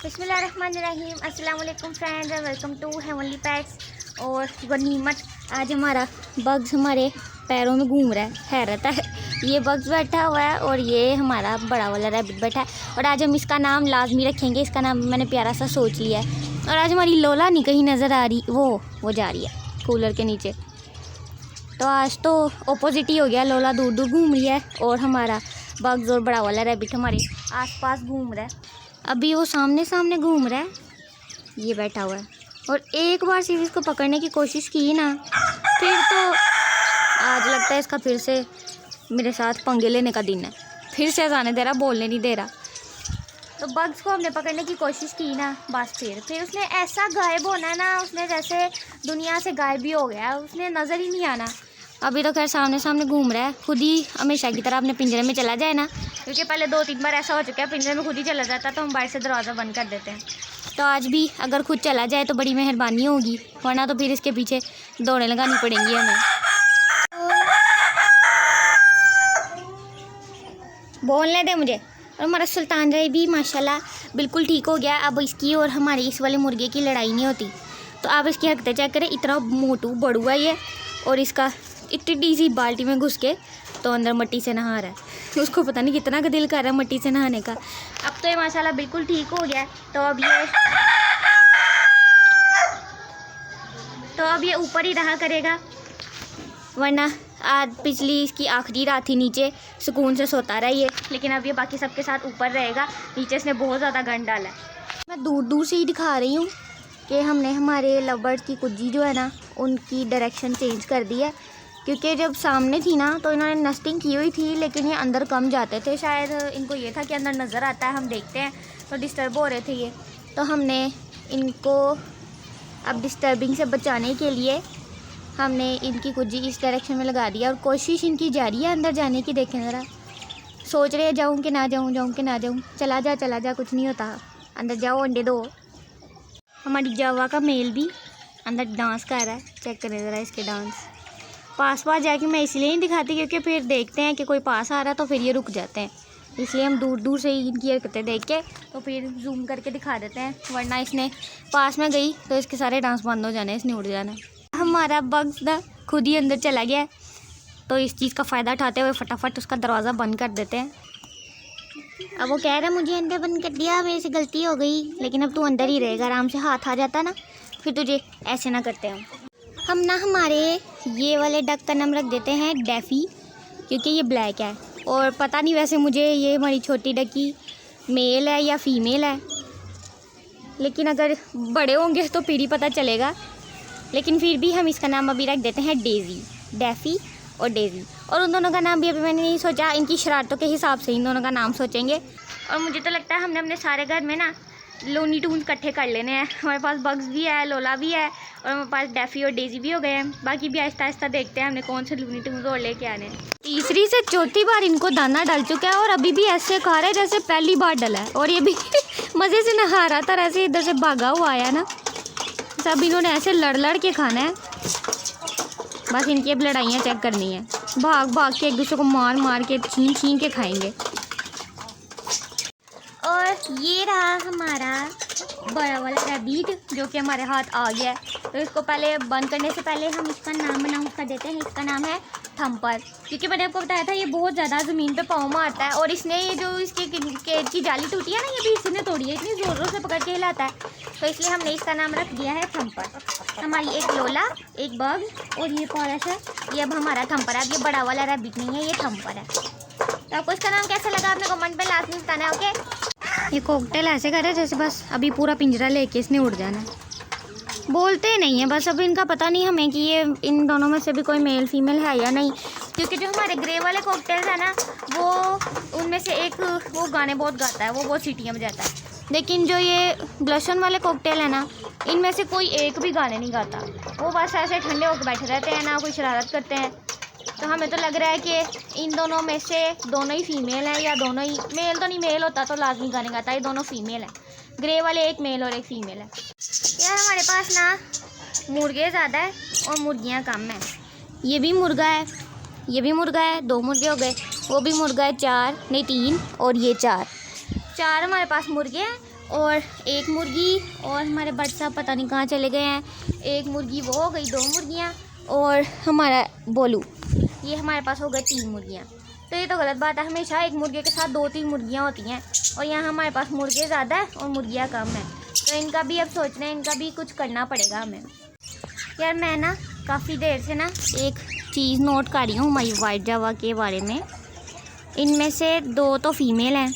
बिस्मिल्लाहिर्रहमानिर्रहीम। अस्सलाम वालेकुम friends, welcome to heavenly pets. और गनीमत, आज हमारा बग्स हमारे पैरों में घूम रहा है, हैरत है। ये बग्स बैठा हुआ है और ये हमारा बड़ा वाला रैबिट बैठा है। और आज हम इसका नाम लाजमी रखेंगे। इसका नाम मैंने प्यारा सा सोच लिया है। और आज हमारी लोला नहीं कहीं नज़र आ रही, वो जा रही है कूलर के नीचे। तो आज तो ऑपोजिट ही हो गया, लोला दूर दूर घूम रही है और हमारा बग्स और बड़ा वाला रैबिट हमारे आसपास घूम रहा है। अभी वो सामने सामने घूम रहा है, ये बैठा हुआ है। और एक बार सिर्फ इसको पकड़ने की कोशिश की ना, फिर तो आज लगता है इसका फिर से मेरे साथ पंगे लेने का दिन है। फिर से जाने दे रहा, बोलने नहीं दे रहा। तो बग्स को हमने पकड़ने की कोशिश की ना, बस फिर उसने ऐसा गायब होना है ना, उसने जैसे दुनिया से गायब ही हो गया, उसने नज़र ही नहीं आना। अभी तो खैर सामने सामने घूम रहा है, खुद ही हमेशा की तरह अपने पिंजरे में चला जाए ना, क्योंकि पहले 2-3 बार ऐसा हो चुका है, पिंजरे में खुद ही चला जाता तो हम बाहर से दरवाज़ा बंद कर देते हैं। तो आज भी अगर खुद चला जाए तो बड़ी मेहरबानी होगी, वरना तो फिर इसके पीछे दौड़ें लगानी पड़ेंगी हमें। बोलने दे मुझे। और हमारा सुल्तान राय भी माशाल्लाह बिल्कुल ठीक हो गया। अब इसकी और हमारी इस वाले मुर्गे की लड़ाई नहीं होती। तो आप इसकी हरकतें चेक करें, इतना मोटू बड़ुआ ये, और इसका इतनी सी बाल्टी में घुस के तो अंदर मट्टी से नहा रहा है। उसको पता नहीं कितना का दिल कर रहा है मट्टी से नहाने का। अब तो ये माशाल्लाह बिल्कुल ठीक हो गया है। तो अब ये ऊपर ही रहा करेगा, वरना आज पिछली इसकी आखिरी रात ही नीचे सुकून से सोता रहा ये। लेकिन अब ये बाकी सबके साथ ऊपर रहेगा, नीचे इसने बहुत ज़्यादा गंद डाला है। मैं दूर दूर से ही दिखा रही हूँ कि हमने हमारे लव बर्ड्स की कुज्जी जो है ना, उनकी डायरेक्शन चेंज कर दी है। क्योंकि जब सामने थी ना तो इन्होंने नस्टिंग की हुई थी, लेकिन ये अंदर कम जाते थे। शायद इनको ये था कि अंदर नज़र आता है, हम देखते हैं, तो डिस्टर्ब हो रहे थे ये। तो हमने इनको अब डिस्टर्बिंग से बचाने के लिए हमने इनकी कुज्जी इस डायरेक्शन में लगा दिया। और कोशिश इनकी जारी है अंदर जाने की। देखें ज़रा, सोच रहे हैं जाऊँ कि ना जाऊँ, जाऊँ कि ना जाऊँ। चला जा, कुछ नहीं होता, अंदर जाओ, अंडे दो। हमारी जावा का मेल भी अंदर डांस कर रहा है, चेक करें ज़रा इसके डांस। पास जाके मैं इसलिए नहीं दिखाती क्योंकि फिर देखते हैं कि कोई पास आ रहा है तो फिर ये रुक जाते हैं, इसलिए हम दूर दूर से ही इनकी हरकतें देख के तो फिर जूम करके दिखा देते हैं। वरना इसने पास में गई तो इसके सारे डांस बंद हो जाने, इसने उड़ जाना। हमारा बग्स ना खुद ही अंदर चला गया है, तो इस चीज़ का फ़ायदा उठाते हुए फटाफट उसका दरवाज़ा बंद कर देते हैं। अब वो कह रहा है मुझे अंदर बंद कर दिया, मेरे से गलती हो गई। लेकिन अब तू अंदर ही रहेगा, आराम से हाथ आ जाता ना, फिर तुझे ऐसे ना करते हम ना हमारे ये वाले डक का नाम रख देते हैं डैफ़ी, क्योंकि ये ब्लैक है। और पता नहीं वैसे मुझे ये हमारी छोटी डकी मेल है या फीमेल है, लेकिन अगर बड़े होंगे तो फिर ही पता चलेगा। लेकिन फिर भी हम इसका नाम अभी रख देते हैं डेज़ी, डैफ़ी और डेज़ी। और उन दोनों का नाम भी अभी मैंने नहीं सोचा, इनकी शरारतों के हिसाब से इन दोनों का नाम सोचेंगे। और मुझे तो लगता है हमने अपने सारे घर में ना लोनी टून्स इकट्ठे कर लेने हैं। हमारे पास बग्स भी है, लोला भी है, और हमारे पास डैफ़ी और डेज़ी भी हो गए हैं। बाकी भी आहिस्ता आहिस्ता देखते हैं हमने कौन से लोनी टून्स और लेके आने हैं। तीसरी से चौथी बार इनको दाना डाल चुका है और अभी भी ऐसे खा रहे जैसे पहली बार डला है। और ये भी मज़े से नहा रहा था, ऐसे इधर से भागा हुआ आया ना। सब इन्होंने ऐसे लड़ के खाना है, बस इनकी अब लड़ाइयाँ चेक करनी है। भाग के एक दूसरे को मार के छीन के खाएंगे। और ये रहा हमारा बड़ा वाला रैबिट जो कि हमारे हाथ आ गया है। तो इसको पहले बंद करने से पहले हम इसका नाम अनाउंस कर देते हैं। इसका नाम है थम्पर, क्योंकि मैंने आपको बताया था ये बहुत ज़्यादा ज़मीन पे पाँव मारता है। और इसने ये जो इसके केज की जाली टूटी है ना, ये भी इसी ने तोड़ी है, इतनी ज़ोरों से पकड़ के हिलाता है। तो इसलिए हमने इसका नाम रख दिया है थम्पर। हमारी एक लोला, एक बग और ये पॉरश है, ये अब हमारा थम्पर है। अब ये बड़ा वाला रैबिट नहीं है, ये थम्पर है। तो आपको इसका नाम कैसा लगा आपने कमेंट में लाजमी बताना है, ओके। ये कॉकटेल ऐसे करे जैसे बस अभी पूरा पिंजरा लेके इसने उड़ जाना है। बोलते नहीं है बस, अभी इनका पता नहीं हमें कि ये इन दोनों में से भी कोई मेल फीमेल है या नहीं। क्योंकि जो हमारे ग्रे वाले कॉकटेल्स है ना, वो उनमें से एक वो गाने बहुत गाता है, वो बहुत सीटियाँ बजाता है। लेकिन जो ये ब्लशन वाले कॉकटेल है ना, इनमें से कोई एक भी गाने नहीं गाता, वो बस ऐसे ठंडे होकर बैठे रहते हैं ना, कोई शरारत करते हैं। तो हमें तो लग रहा है कि इन दोनों में से दोनों ही फीमेल हैं, या दोनों ही मेल। तो नहीं, मेल होता तो लाजमी गाने गाता, ये दोनों फीमेल हैं। ग्रे वाले एक मेल और एक फीमेल है। यार हमारे पास ना मुर्गे ज़्यादा है और मुर्गियाँ कम हैं। ये भी मुर्गा है, ये भी मुर्गा है, 2 मुर्गे हो गए। वो भी मुर्गा है, 4 नहीं 3, और ये 4 हमारे पास मुर्गे हैं। और एक मुर्गी, और हमारे बट साहब पता नहीं कहाँ चले गए हैं। एक मुर्गी वो हो गई, 2 मुर्गियाँ, और हमारा बोलू, ये हमारे पास हो गए 3 मुर्गियाँ। तो ये तो गलत बात है, हमेशा एक मुर्गे के साथ 2-3 मुर्गियाँ होती हैं, और यहाँ हमारे पास मुर्गे ज़्यादा है और मुर्गियाँ कम हैं। तो इनका भी अब सोच रहे हैं, इनका भी कुछ करना पड़ेगा हमें। यार मैं ना काफ़ी देर से ना एक चीज़ नोट कर रही हूँ हमारी वाइट जावा के बारे में। इनमें से 2 तो फीमेल हैं,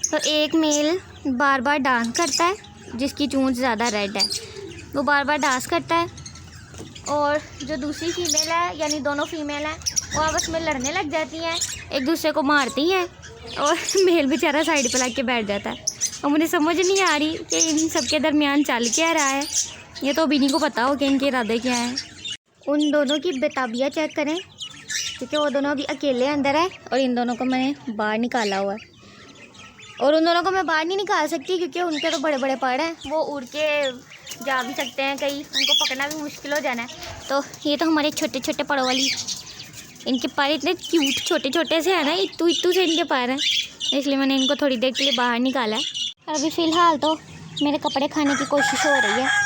तो एक मेल बार बार डांस करता है, जिसकी चोंच ज़्यादा रेड है, वो बार बार डांस करता है, और जो दूसरी फीमेल है, यानी दोनों फीमेल हैं, वो आपस में लड़ने लग जाती हैं, एक दूसरे को मारती हैं, और मेल बेचारा साइड पर लग के बैठ जाता है। और मुझे समझ नहीं आ रही कि इन सब के दरमियान चल क्या रहा है। ये तो बिन्नी को पता हो कि इनके इरादे क्या हैं। उन दोनों की बेताबियाँ चेक करें, क्योंकि वो दोनों अभी अकेले अंदर है, और इन दोनों को मैंने बाहर निकाला हुआ है। और उन दोनों को मैं बाहर नहीं निकाल सकती, क्योंकि उनके तो बड़े बड़े पर हैं, वो उड़ के जा भी सकते हैं कहीं, उनको पकड़ना भी मुश्किल हो जाना है। तो ये तो हमारे छोटे छोटे परों वाली, इनके पैर इतने क्यूट छोटे छोटे से हैं ना, इतू इतू से इनके पैर हैं, इसलिए मैंने इनको थोड़ी देर के लिए बाहर निकाला है। और अभी फ़िलहाल तो मेरे कपड़े खाने की कोशिश हो रही है।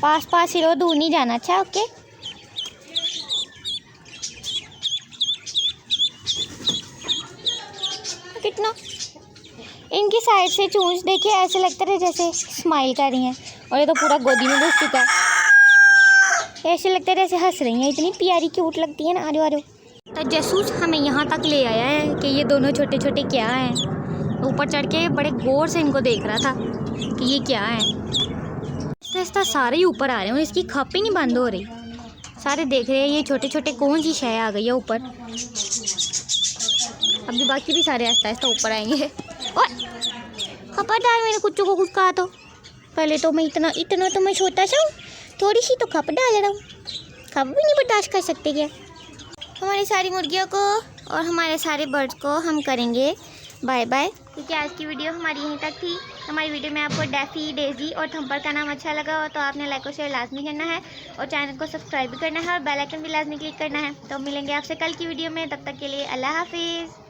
पास पास ही रहो, दूर नहीं जाना। अच्छा ओके। कितना इनकी साइड से चोंच देखिए, ऐसे लगता है जैसे स्माइल कर रही हैं, और ये तो पूरा गोदी में घुस चुका है। ऐसे लगता है जैसे हंस रही हैं, इतनी प्यारी क्यूट लगती है ना। आ जाओ। तो जासूस हमें यहाँ तक ले आया है कि ये दोनों छोटे छोटे क्या हैं। ऊपर चढ़ के बड़े गौर से इनको देख रहा था कि ये क्या है। ऐसा सारे ही ऊपर आ रहे हैं, इसकी खप ही नहीं बंद हो रही। सारे देख रहे हैं ये छोटे छोटे कौन सी शय आ गई है ऊपर। अभी बाकी भी सारे आस्ता आस्ता ऊपर आएंगे। और खबरदार, मैंने कुछ को कुछ कहा तो पहले तो मैं इतना तो मैं छोटा सा हूँ, थोड़ी सी तो खप डाल रहा हूँ। खप भी नहीं बर्दाश्त कर सकते क्या। हमारी सारी मुर्गियों को और हमारे सारे बर्ड्स को हम करेंगे बाय बाय, क्योंकि आज की वीडियो हमारी यहीं तक थी। हमारी वीडियो में आपको डेफी, डेजी और थम्पर का नाम अच्छा लगा हो तो आपने लाइक और शेयर लाजमी करना है, और चैनल को सब्सक्राइब भी करना है, और बेल आइकन भी लाजमी क्लिक करना है। तो मिलेंगे आपसे कल की वीडियो में, तब तक के लिए अल्लाह हाफिज़।